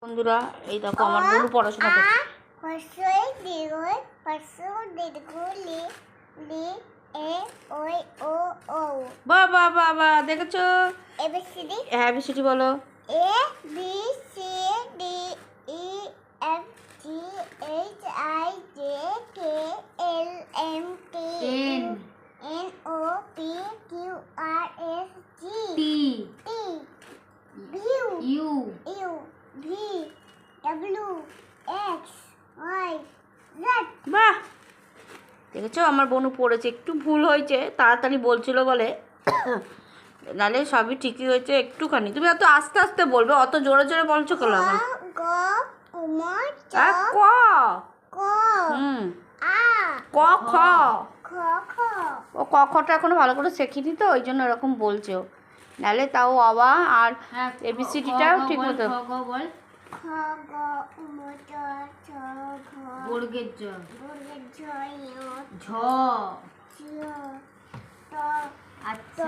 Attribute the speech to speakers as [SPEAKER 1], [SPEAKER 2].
[SPEAKER 1] বন্ধুরা এই দেখো আমার বোনু পড়াশোনা করছে। বাহ বাহ বাহ বাহ, দেখেছো? হ্যাঁ বিসিটি বলো।
[SPEAKER 2] A B C D E F G H I J K L M N O P Q R S T U V W X Y Z।
[SPEAKER 1] বাহ, দেখেছো আমার বোনু পড়েছে, একটু ভুল হয়েছে, তাড়াতাড়ি বলছিল বলে, নাহলে সবই ঠিকই হয়েছে। একটুখানি তুমি এত আস্তে আস্তে বলবে, অত জোরে জোরে বলছো কেন?
[SPEAKER 2] গ উমর চ
[SPEAKER 1] ক
[SPEAKER 2] ক
[SPEAKER 1] হুম
[SPEAKER 2] আ
[SPEAKER 1] ক খ
[SPEAKER 2] খ খ
[SPEAKER 1] ও ক খটা এখনো ভালো করে শেখিনি তো, ওই জন্য এরকম বলছে ও। নাহলে তাও আবা আর এবিসিডিটাও ঠিক মতো।
[SPEAKER 2] খ গ উমর চ ছ ঘ
[SPEAKER 1] বর্গের জ
[SPEAKER 2] বর্গের ঝ ঞ
[SPEAKER 1] ঝ
[SPEAKER 2] ঝ ট
[SPEAKER 1] আচ্ছা।